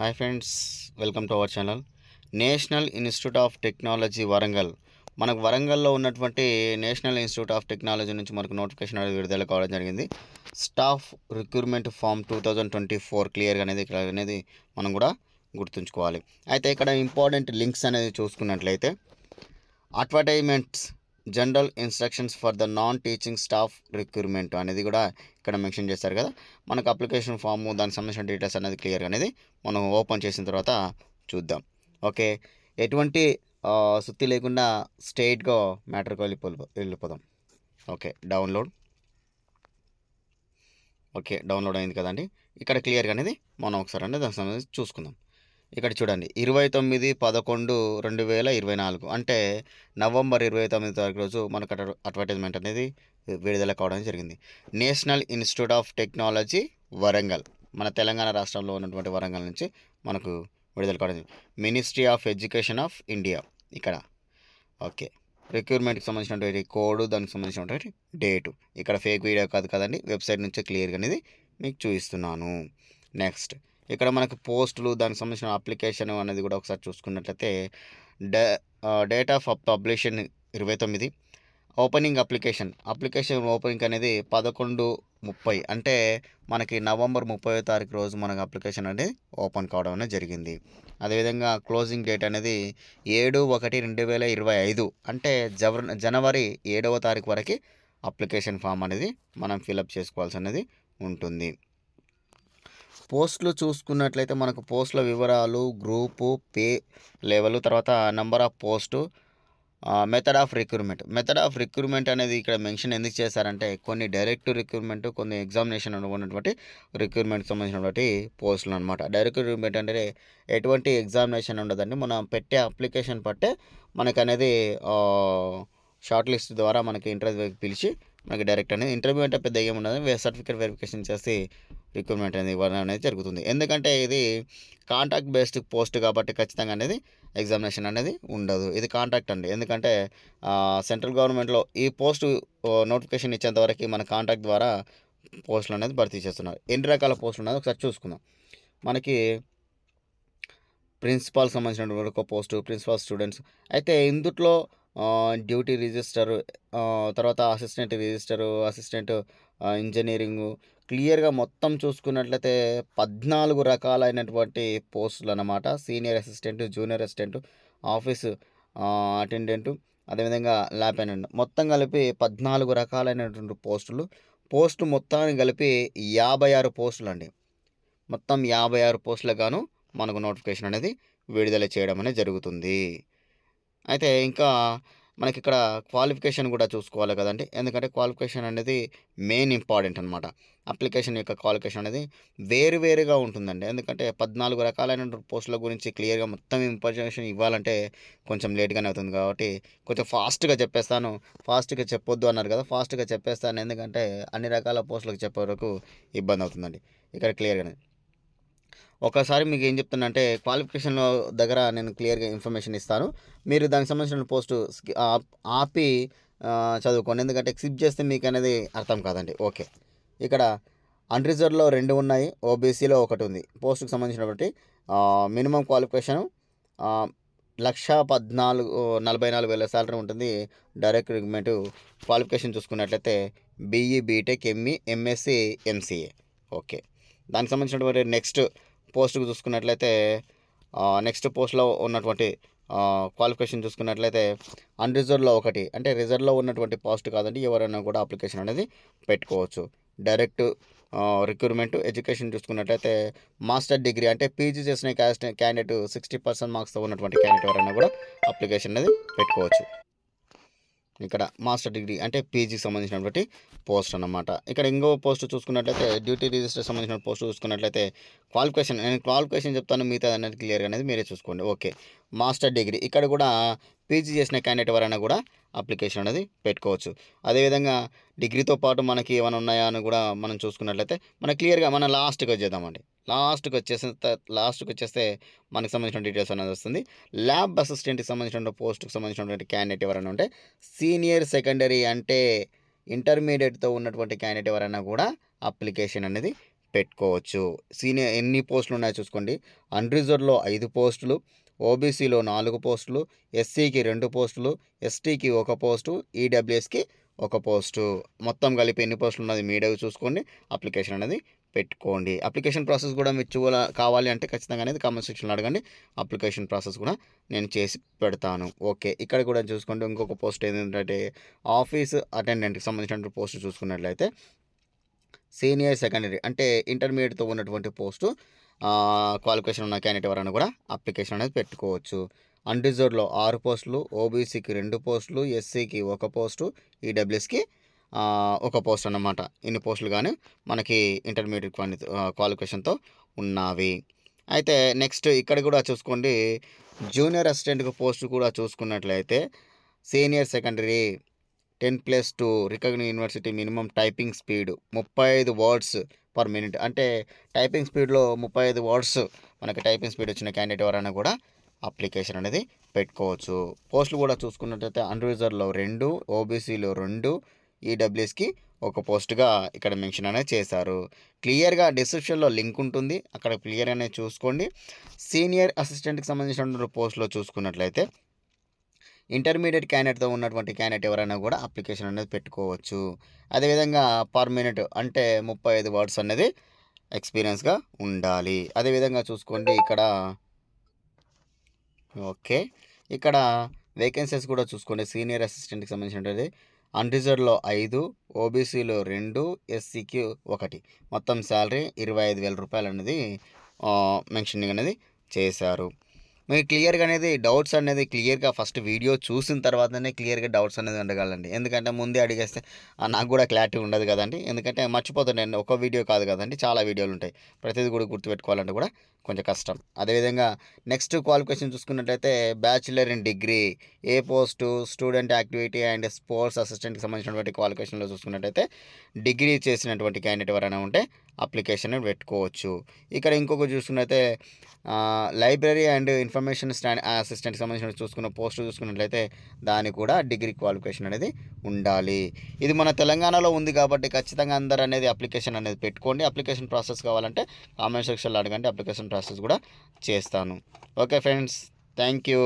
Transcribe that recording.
Hi friends, welcome to our channel. National institute of technology Warangal. మనకు వరంగల్లో ఉన్నటువంటి national institute of technology నుంచి మనకు నోటిఫికేషన్ అనేది విడుదల కావడం జరిగింది. స్టాఫ్ రిక్రూట్మెంట్ ఫామ్ 2024 క్లియర్గా అనేది ఇక్కడ అనేది మనం కూడా గుర్తుంచుకోవాలి. అయితే ఇక్కడ ఇంపార్టెంట్ లింక్స్ అనేది చూసుకున్నట్లయితే advertisements general instructions for the non teaching staff recruitment అనేది కూడా ఇక్కడ మెన్షన్ చేస్తారు కదా. మనకు అప్లికేషన్ ఫాము దానికి సంబంధించిన డీటెయిల్స్ అనేది క్లియర్గా అనేది మనం ఓపెన్ చేసిన తర్వాత చూద్దాం. ఓకే, ఎటువంటి సుత్తి లేకుండా స్ట్రైట్గా మ్యాటర్కి వెళ్ళిపోదాం. ఓకే, డౌన్లోడ్ అయింది కదండి. ఇక్కడ క్లియర్గా అనేది మనం ఒకసారి అనేది దానికి సంబంధించి చూసుకుందాం. ఇక్కడ చూడండి, 29/11/2024 అంటే నవంబర్ 29 తారీఖు రోజు మనకు అడ్వర్టైజ్మెంట్ అనేది విడుదల కావడం జరిగింది. National institute of technology Warangal, మన తెలంగాణ రాష్ట్రంలో ఉన్నటువంటి వరంగల్ నుంచి మనకు విడుదల కావడం. Ministry of education of India ఇక్కడ. ఓకే, రిక్రూట్మెంట్కి సంబంధించినటువంటి కోడ్, దానికి సంబంధించినటువంటి డేటు. ఇక్కడ ఫేక్ వీడియో కాదు కదండి, వెబ్సైట్ నుంచే క్లియర్గా అనేది మీకు చూపిస్తున్నాను. నెక్స్ట్ ఇక్కడ మనకు పోస్టులు, దానికి సంబంధించిన అప్లికేషన్ అనేది కూడా ఒకసారి చూసుకున్నట్లయితే date of పబ్లిషన్ 29, opening application opening అనేది 11/30 అంటే మనకి నవంబర్ 30వ తారీఖు రోజు మనకు అప్లికేషన్ అనేది ఓపెన్ కావడం అనేది జరిగింది. అదేవిధంగా క్లోజింగ్ డేట్ అనేది 7/1/2025 అంటే జనవరి 7వ తారీఖు వరకు అప్లికేషన్ ఫామ్ అనేది మనం ఫిలప్ చేసుకోవాల్సి అనేది ఉంటుంది. పోస్టులు చూసుకున్నట్లయితే మనకు పోస్టుల వివరాలు, గ్రూపు, పే లెవెల్, తర్వాత number of post, method of recruitment అనేది ఇక్కడ మెన్షన్ ఎందుకు చేశారంటే కొన్ని డైరెక్ట్ రిక్రూట్మెంట్, కొన్ని ఎగ్జామినేషన్ ఉన్నటువంటి రిక్రూట్మెంట్కి సంబంధించినటువంటి పోస్టులు అనమాట. డైరెక్ట్ రిక్రూట్మెంట్ అంటే ఎటువంటి ఎగ్జామినేషన్ ఉండదండి, మనం పెట్టే అప్లికేషన్ పట్టే మనకు అనేది షార్ట్ లిస్ట్ ద్వారా మనకి ఇంటర్వ్యూకి పిలిచి మనకి డైరెక్ట్ అనేది ఇంటర్వ్యూ అంటే పెద్ద ఏముండదు, సర్టిఫికేట్ వెరిఫికేషన్ చేసి రిక్రూట్మెంట్ అనేది ఇవ్వడం అనేది జరుగుతుంది. ఎందుకంటే ఇది కాంట్రాక్ట్ బేస్డ్ పోస్ట్ కాబట్టి ఖచ్చితంగా అనేది ఎగ్జామినేషన్ అనేది ఉండదు. ఇది కాంట్రాక్ట్ అండి, ఎందుకంటే సెంట్రల్ గవర్నమెంట్లో ఈ పోస్ట్ నోటిఫికేషన్ ఇచ్చేంత వరకు మన కాంట్రాక్ట్ ద్వారా పోస్టులు అనేది భర్తీ చేస్తున్నారు. ఎన్ని రకాల పోస్టులు ఉన్నది ఒకసారి చూసుకుందాం. మనకి ప్రిన్సిపాల్కి సంబంధించినటువంటి ఒక పోస్టు, ప్రిన్సిపాల్ స్టూడెంట్స్. అయితే ఇందులో డ్యూటీ రిజిస్టర్, తర్వాత అసిస్టెంట్ రిజిస్టరు, అసిస్టెంట్ ఇంజనీరింగు, క్లియర్గా మొత్తం చూసుకున్నట్లయితే 14 రకాలైనటువంటి పోస్టులు అన్నమాట. Senior assistant, junior assistant, office attendant, అదేవిధంగా ల్యాబ్ అటెండెంట్, మొత్తం కలిపి 14 రకాలైనటువంటి పోస్టు మొత్తాన్ని కలిపి 56 పోస్టులు అండి. మొత్తం 56 పోస్టులకు గాను మనకు నోటిఫికేషన్ అనేది విడుదల చేయడం అనేది జరుగుతుంది. అయితే ఇంకా మనకి ఇక్కడ క్వాలిఫికేషన్ కూడా చూసుకోవాలి కదండి, ఎందుకంటే క్వాలిఫికేషన్ అనేది మెయిన్ ఇంపార్టెంట్ అనమాట. అప్లికేషన్ యొక్క క్వాలిఫికేషన్ అనేది వేరుగా ఉంటుందండి. ఎందుకంటే 14 రకాలైన పోస్టుల గురించి క్లియర్గా మొత్తం ఇన్ఫర్మేషన్ ఇవ్వాలంటే కొంచెం లేట్గానే అవుతుంది. కాబట్టి కొంచెం ఫాస్ట్గా చెప్పేస్తాను. ఫాస్ట్గా చెప్పొద్దు అన్నారు కదా, ఫాస్ట్గా చెప్పేస్తాను. ఎందుకంటే అన్ని రకాల పోస్టులకు చెప్పే వరకు ఇబ్బంది అవుతుందండి. ఇక్కడ క్లియర్గానే ఒకసారి మీకు ఏం చెప్తానంటే క్వాలిఫికేషన్లో దగ్గర నేను క్లియర్గా ఇన్ఫర్మేషన్ ఇస్తాను. మీరు దానికి సంబంధించిన పోస్టు ఆపి చదువుకోండి, ఎందుకంటే స్కిప్ చేస్తే మీకు అనేది అర్థం కాదండి. ఓకే, ఇక్కడ అన్రిజర్వ్లో 2 ఉన్నాయి, ఓబీసీలో 1 ఉంది. పోస్టుకు సంబంధించినటువంటి మినిమం క్వాలిఫికేషను 1,14,44,000 శాలరీ ఉంటుంది. డైరెక్ట్ రిక్రూట్మెంట్ క్వాలిఫికేషన్ చూసుకున్నట్లయితే BE, BTech, ME, MSc, MCA. Okay, దానికి సంబంధించినటువంటి నెక్స్ట్ పోస్టుకు చూసుకున్నట్లయితే నెక్స్ట్ పోస్ట్లో ఉన్నటువంటి క్వాలిఫికేషన్ చూసుకున్నట్లయితే అన్రిజర్వ్లో 1 అంటే రిజర్వ్లో ఉన్నటువంటి పోస్ట్ కాదండి, ఎవరైనా కూడా అప్లికేషన్ అనేది పెట్టుకోవచ్చు. డైరెక్ట్ రిక్రూట్మెంట్ ఎడ్యుకేషన్ చూసుకున్నట్లయితే మాస్టర్ డిగ్రీ అంటే పీజీ చేసిన క్యాండిడేట్ 60% మార్క్స్తో ఉన్నటువంటి క్యాండిడేట్ ఎవరైనా కూడా అప్లికేషన్ అనేది పెట్టుకోవచ్చు. ఇక్కడ మాస్టర్ డిగ్రీ అంటే పీజీకి సంబంధించినటువంటి పోస్ట్ అన్నమాట. ఇక్కడ ఇంకో పోస్ట్ చూసుకున్నట్లయితే డ్యూటీ రిజిస్టర్ సంబంధించిన పోస్ట్ చూసుకున్నట్లయితే నేను క్వాలిఫికేషన్ చెప్తాను, మిగతా అనేది క్లియర్గా అనేది మీరే చూసుకోండి. ఓకే, మాస్టర్ డిగ్రీ ఇక్కడ కూడా పీజీ చేసిన క్యాండిడేట్ ఎవరైనా కూడా అప్లికేషన్ అనేది పెట్టుకోవచ్చు. అదేవిధంగా డిగ్రీతో పాటు మనకి ఏమైనా ఉన్నాయా అని కూడా మనం చూసుకున్నట్లయితే క్లియర్గా మనం లాస్ట్కి వచ్చేద్దామండి. లాస్ట్కి వచ్చేస్తే మనకు సంబంధించిన డీటెయిల్స్ అనేది వస్తుంది. ల్యాబ్ అసిస్టెంట్కి సంబంధించిన పోస్ట్కి సంబంధించినటువంటి క్యాండిడేట్ ఎవరైనా ఉంటే సీనియర్ సెకండరీ అంటే ఇంటర్మీడియట్తో ఉన్నటువంటి క్యాండిడేట్ ఎవరైనా కూడా అప్లికేషన్ అనేది పెట్టుకోవచ్చు. సీనియర్ ఎన్ని పోస్టులు ఉన్నాయో చూసుకోండి. అన్‌రిజర్వ్డ్‌లో 5 పోస్టులు, ఓబీసీలో 4 పోస్టులు, ఎస్సీకి 2 పోస్టులు, ఎస్టీకి 1 పోస్టు, ఈడబ్ల్యూఎస్‌కి 1 పోస్టు. మొత్తం కలిపి ఎన్ని పోస్టులు ఉన్నది మీరే చూసుకోండి. అప్లికేషన్ అనేది పెట్టుకోండి. అప్లికేషన్ ప్రాసెస్ కూడా మీరు కావాలి అంటే ఖచ్చితంగా అనేది కామెంట్ సెక్షన్‌లో అడగండి. అప్లికేషన్ ప్రాసెస్ కూడా నేను చేసి పెడతాను. ఓకే. ఇక్కడ కూడా చూసుకోండి ఇంకొక పోస్ట్ ఏంటంటే ఆఫీస్ అటెండెంట్‌కి సంబంధించినటువంటి పోస్ట్ చూసుకున్నట్లయితే సీనియర్ సెకండరీ అంటే ఇంటర్మీడియట్‌తో ఉన్నటువంటి పోస్టు క్వాలిఫికేషన్ ఉన్న క్యాండిడేట్ ఎవరైనా కూడా అప్లికేషన్ అనేది పెట్టుకోవచ్చు. అన్‌రిజర్వ్డ్‌లో 6 పోస్టులు, ఓబీసీకి 2 పోస్టులు, ఎస్సీకి 1 పోస్టు, ఈడబ్ల్యూఎస్‌కి 1 పోస్ట్ అన్నమాట. ఇన్ని పోస్టులు గాను మనకి ఇంటర్మీడియట్ క్వాలిఫికేషన్‌తో ఉన్నవి. అయితే నెక్స్ట్ ఇక్కడ కూడా చూసుకోండి జూనియర్ అసిస్టెంట్‌కి పోస్ట్ కూడా చూసుకున్నట్లయితే senior secondary 10+2 recognition university minimum typing speed 35 words per minute అంటే టైపింగ్ స్పీడ్‌లో 35 వర్డ్స్ మనకి టైపింగ్ స్పీడ్ వచ్చిన క్యాండిడేట్ ఎవరైనా కూడా అప్లికేషన్ అనేది పెట్టుకోవచ్చు. పోస్టులు కూడా చూసుకున్నట్లయితే అన్‌రిజర్వ్డ్‌లో 2, ఓబీసీలో 2, ఈడబ్ల్యూఎస్‌కి 1 పోస్ట్‌గా ఇక్కడ మెన్షన్ అనేది చేశారు. క్లియర్‌గా డిస్క్రిప్షన్‌లో లింక్ ఉంటుంది. అక్కడ క్లియర్‌గానే చూసుకోండి. సీనియర్ అసిస్టెంట్‌కి సంబంధించినటువంటి పోస్ట్‌లో చూసుకున్నట్లయితే ఇంటర్మీడియట్ క్యాండిడేట్‌తో ఉన్నటువంటి క్యాండిడేట్ ఎవరైనా కూడా అప్లికేషన్ అనేది పెట్టుకోవచ్చు. అదేవిధంగా పర్ మినిట్ అంటే 35 వర్డ్స్ అనేది ఎక్స్‌పీరియన్స్‌గా ఉండాలి. అదేవిధంగా చూసుకోండి ఇక్కడ ఓకే. ఇక్కడ వేకెన్సీస్ కూడా చూసుకోండి. సీనియర్ అసిస్టెంట్‌కి సంబంధించినటువంటిది అన్‌రిజర్వ్డ్‌లో 5, ఓబీసీలో 2, ఎస్సీకి 1 మొత్తం సాలరీ రూ. 25,000 అనేది మెన్షనింగ్ అనేది చేశారు. మీరు క్లియర్‌గా అనేది డౌట్స్ అనేది క్లియర్‌గా ఫస్ట్ వీడియో చూసిన తర్వాతనే క్లియర్‌గా డౌట్స్ అనేది అడగాలండి. ఎందుకంటే ముందే అడిగేస్తే నాకు కూడా క్లారిటీ ఉండదు కదండీ. ఎందుకంటే మర్చిపోతాను నేను. ఒక వీడియో కాదు కదండీ. చాలా వీడియోలు ఉంటాయి. ప్రతిదీ కూడా గుర్తుపెట్టుకోవాలంటే కూడా కొంచెం కష్టం. అదేవిధంగా నెక్స్ట్ క్వాలిఫికేషన్ చూసుకున్నట్లయితే బ్యాచిలర్ ఇన్ డిగ్రీ ఏ post student activity and sports అసిస్టెంట్‌కి సంబంధించినటువంటి క్వాలిఫికేషన్‌లో చూసుకున్నట్లయితే డిగ్రీ చేసినటువంటి క్యాండిడేట్ ఎవరైనా ఉంటే అప్లికేషన్ పెట్టుకోవచ్చు. ఇక్కడ ఇంకొకటి చూసుకున్నట్లయితే లైబ్రరీ అండ్ ఇన్ఫర్మేషన్ అసిస్టెంట్‌కి సంబంధించిన చూసుకున్న పోస్ట్ చూసుకున్నట్లయితే దానికి కూడా డిగ్రీ క్వాలిఫికేషన్ అనేది ఉండాలి. ఇది మన తెలంగాణలో ఉంది కాబట్టి ఖచ్చితంగా అందరూ అనేది అప్లికేషన్ అనేది పెట్టుకోండి. అప్లికేషన్ ప్రాసెస్ కావాలంటే కామెంట్ సెక్షన్‌లో అడగండి. అప్లికేషన్ ప్రాసెస్ కూడా చేస్తాను. Okay friends. Thank you.